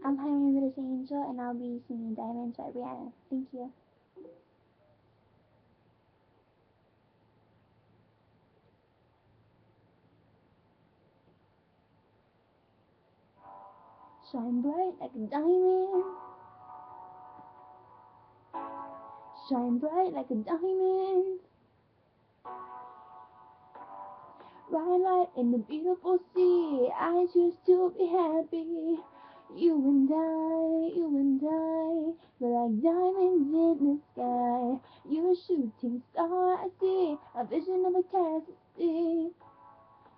Hi, my name is Angel, and I'll be singing Diamonds by Rihanna. Thank you. Shine bright like a diamond. Shine bright like a diamond. Bright light in the beautiful sea. I choose to be happy. You and I, we're like diamonds in the sky. You're a shooting star, I see a vision of a castle.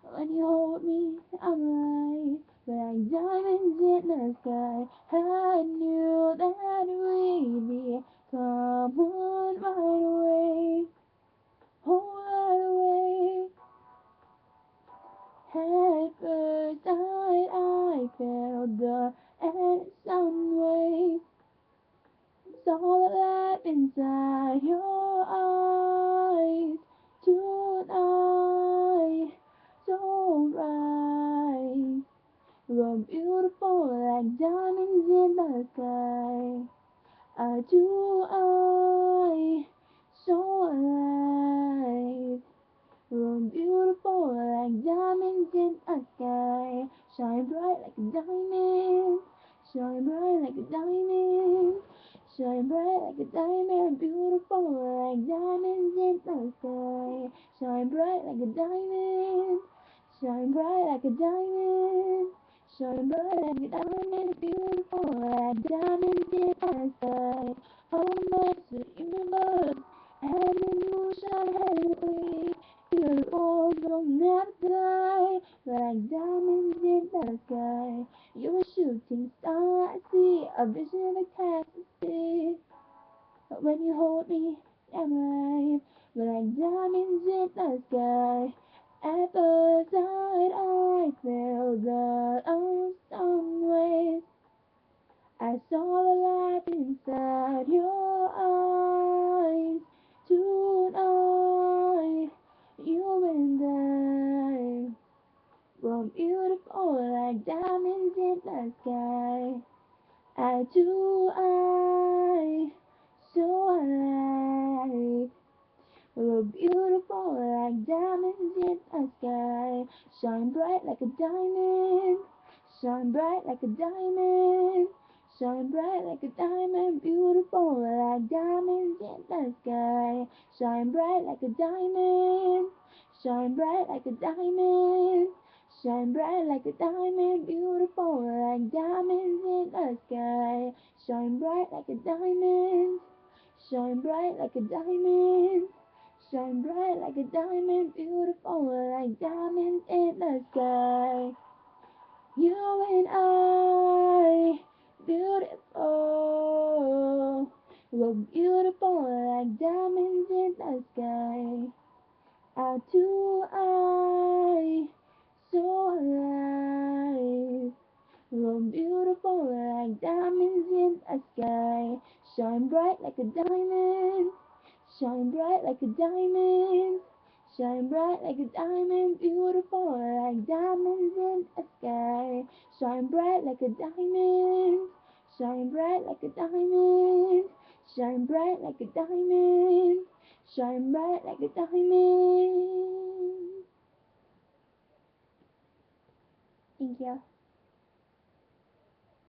When you hold me, I'm alive. We're like diamonds in the sky. I knew that we'd be come on right away, oh right away. At first sight, I felt the sun wave. Saw the light inside your eyes tonight, so bright. You're beautiful like diamonds in the sky. Eye to eye, so alive. You're beautiful like diamonds in the sky. Shine bright like a diamond. Shine bright like a diamond. Shine bright like a diamond. Beautiful like diamonds in the sky. Shine bright like a diamond. Shine bright like a diamond. Shine bright like a diamond. Beautiful like diamonds in the sky. How much the universe and the moonshine heavenly. You're all don't have to die, like diamonds in the sky. You're a shooting star, I see a vision of a castle. But when you hold me, I'm alive, like diamonds in the sky. At first sight, I felt the sun wave. I saw the light inside your eyes tonight. You and I were beautiful like diamonds in the sky. Eye to eye, so alive. We're beautiful like diamonds in the sky. Shine bright like a diamond. Shine bright like a diamond. Shine bright like a diamond. Beautiful like diamonds in the sky. Shine bright like a diamond. Shine bright like a diamond. Shine bright like a diamond. Beautiful like diamonds in the sky. Shine bright like a diamond. Shine bright like a diamond. Shine bright like a diamond, beautiful like diamonds in the sky. You and I, beautiful. We're beautiful like diamonds in the sky. Eye to eye, so alive. We're beautiful like diamonds in the sky. Shine bright like a diamond. Shine bright like a diamond. Shine bright like a diamond. Beautiful like diamonds in the sky. Shine bright like a diamond. Shine bright like a diamond. Shine bright like a diamond. Shine bright like a diamond. Thank you.